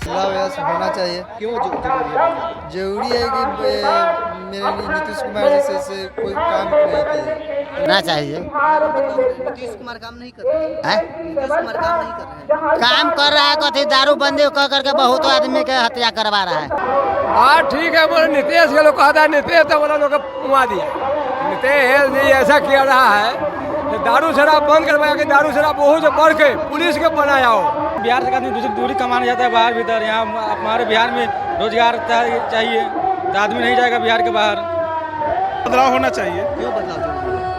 बदलाव ऐसा होना चाहिए। क्यों जरूरी है? जरूरी है कि मेरे नीतीश कुमार जैसे से कोई काम नहीं किए। होना चाहिए। नीतीश कुमार काम नहीं कर रहे हैं। नीतीश कुमार काम नहीं कर रहे हैं। काम कर रहा है, कथी दारू बंदी कह करके बहुत आदमी के हत्या करवा रहा है। हाँ ठीक है, बोले नीतीश के लोग कहता है नीतीश तो बोला लोग मुआ दिया। नीतीश जी ऐसा किया रहा है कि दारू शराब बंद करवाया कि दारू शराब बहुत बढ़ के पुलिस के बनाया हो। बिहार से आदमी दूसरी दूरी कमाने जाता है बाहर भीतर। यहाँ हमारे बिहार में रोजगार चाहिए तो आदमी नहीं जाएगा बिहार के बाहर। बदलाव होना चाहिए। क्यों बदलाव जरूरी है?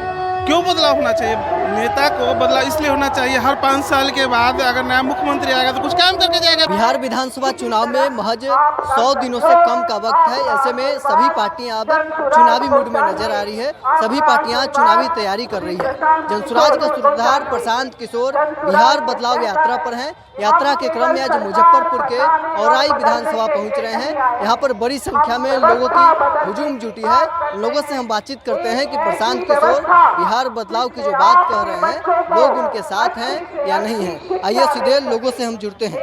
क्यों बदलाव होना चाहिए? नेता को बदलाव इसलिए होना चाहिए, हर 5 साल के बाद अगर नया मुख्यमंत्री आएगा तो कुछ काम करके जाएगा। बिहार विधानसभा चुनाव में महज 100 दिनों से कम का वक्त है। ऐसे में सभी पार्टियां अब चुनावी मूड में नजर आ रही है। सभी पार्टियां चुनावी तैयारी कर रही है। जनसुराज का सूत्रधार प्रशांत किशोर बिहार बदलाव यात्रा पर हैं। यात्रा के क्रम में आज मुजफ्फरपुर के औराई विधानसभा पहुंच रहे हैं। यहाँ पर बड़ी संख्या में लोगों की हुजूम जुटी है। लोगों से हम बातचीत करते हैं कि प्रशांत किशोर बिहार बदलाव की जो बात कह रहे हैं लोग उनके साथ हैं या नहीं हैं। आइए सीधे लोगों से हम जुड़ते हैं।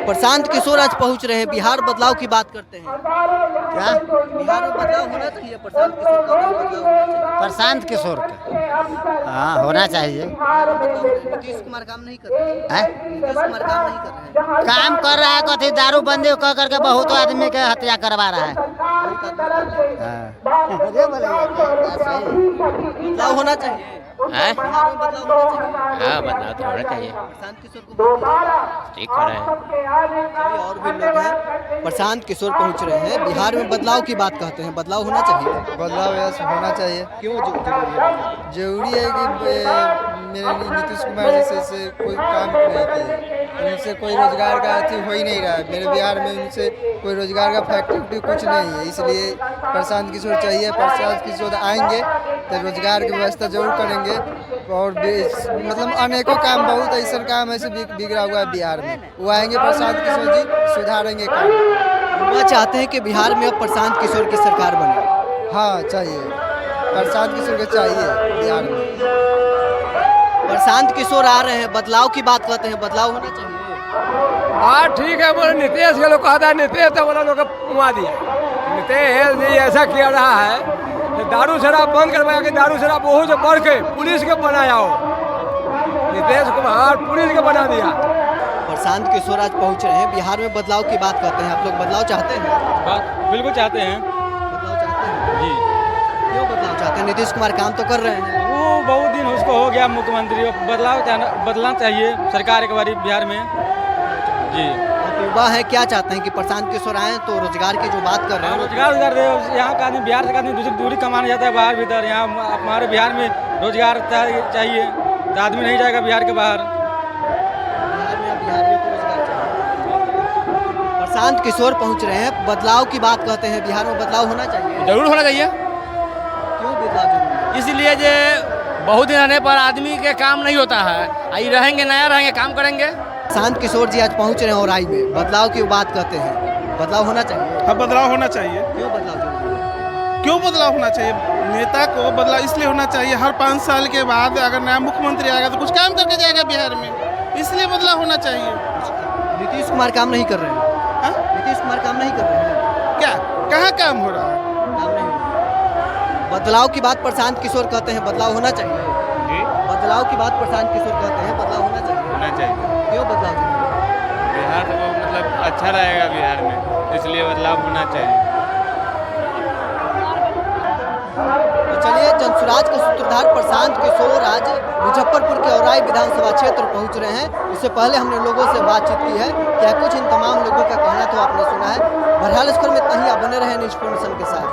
प्रशांत किशोर आज पहुंच रहे हैं, बिहार बदलाव की बात करते हैं। क्या बिहार में बदलाव होना चाहिए। प्रशांत किशोर का बदलाव होना चाहिए। प्रशांत किशोर का? हाँ, होना चाहिए। नीतीश कुमार काम नहीं कर रहे हैं। नीतीश कुमार काम नहीं कर रहे हैं। काम कर रहा है, कथी दारू बंदी कह करके बहुत आदमी के हत्या करवा रहा है। बदलाव होना चाहिए। बिहार में बदलाव होना चाहिए। हाँ, बदलाव तो होना चाहिए। प्रशांत किशोर को ठीक कर रहे हैं। चलिए और भी लोग हैं। प्रशांत किशोर पहुंच रहे हैं। बिहार में बदलाव की बात कहते हैं, बदलाव होना चाहिए। बदलाव ऐसा होना चाहिए। क्यों जरूरी है? जरूरी है कि मेरे नीतीश कुमार जैसे से कोई काम नहीं किए। उनसे कोई रोजगार का अथी हो ही नहीं रहा है। मेरे बिहार में उनसे कोई रोजगार का फैक्ट्री कुछ नहीं है, इसलिए प्रशांत किशोर चाहिए। प्रशांत किशोर आएंगे तो रोजगार की व्यवस्था जरूर करेंगे और मतलब अनेकों काम, बहुत ऐसा काम ऐसे बिगड़ा हुआ है बिहार में, वो आएंगे प्रशांत किशोर जी सुधारेंगे काम। युवा चाहते हैं कि बिहार में अब प्रशांत किशोर की सरकार बने। हाँ चाहिए, प्रशांत किशोर के चाहिए बिहार में। प्रशांत किशोर आ रहे हैं, बदलाव की बात कहते हैं, बदलाव होना चाहिए। हाँ ठीक है, बोले नीतीश के लोग कहता है नीतीश तो बोला लोग मुआ दिया। नीतीश जी ऐसा किया रहा है कि दारू शराब बंद करवाया कि दारू शराब बहुत बढ़ के पुलिस के बनाया हो। नीतीश कुमार पुलिस के बना दिया। प्रशांत किशोर आज पहुंच रहे हैं। बिहार में बदलाव की बात कहते हैं। आप लोग बदलाव चाहते हैं? बिल्कुल चाहते हैं बदलाव चाहते हैं जी। क्यों बदलाव चाहते हैं? नीतीश कुमार काम तो कर रहे हैं। वो बहुत दिन उसको हो गया मुख्यमंत्री, बदलना चाहिए सरकार एक बारी बिहार में जी। आप युवा है, क्या चाहते हैं कि प्रशांत किशोर आए तो रोजगार की जो बात कर रहे हैं? रोजगार यहाँ का आदमी बिहार से आदमी दूसरी दूरी कमाने जाता है बाहर भीतर। यहाँ हमारे बिहार में रोजगार चाहिए तो आदमी नहीं जाएगा बिहार के बाहर। बिहार में तो रोजगार चाहिए। प्रशांत किशोर पहुंच रहे हैं। बदलाव की बात कहते हैं। बिहार में बदलाव होना चाहिए। जरूर होना चाहिए। क्यों बदलाव जरूरी है? इसलिए जो बहुत दिन रहने पर आदमी के काम नहीं होता है, आई रहेंगे, नया रहेंगे, काम करेंगे। प्रशांत किशोर जी आज पहुंच रहे हैं औराई में, बदलाव की बात कहते हैं, बदलाव होना चाहिए। हाँ, बदलाव होना चाहिए। क्यों बदलाव जरूरी है? क्यों बदलाव होना चाहिए? नेता को बदलाव इसलिए होना चाहिए, हर 5 साल के बाद अगर नया मुख्यमंत्री आएगा तो कुछ काम करके जाएगा बिहार में, इसलिए बदलाव होना चाहिए। नीतीश कुमार काम नहीं कर रहे हैं। हाँ? नीतीश कुमार काम नहीं कर रहे हैं। क्या, कहाँ काम हो रहा है? काम नहीं हो रहा। बदलाव की बात प्रशांत किशोर कहते हैं, बदलाव होना चाहिए। बदलाव की बात प्रशांत किशोर कहते हैं, बदलाव होना चाहिए। होना चाहिए। क्यों बदलाव जरूरी है? बिहार को मतलब अच्छा रहेगा बिहार में, इसलिए बदलाव होना चाहिए। तो चलिए, जनसुराज के सूत्रधार प्रशांत किशोर आज मुजफ्फरपुर के औराई विधानसभा क्षेत्र पहुंच रहे हैं। उससे पहले हमने लोगों से बातचीत की है। क्या कुछ इन तमाम लोगों का कहना तो आपने सुना है। बहरहाल इस पर में इतना ही। आप बने रहे न्यूज़ 4 के साथ।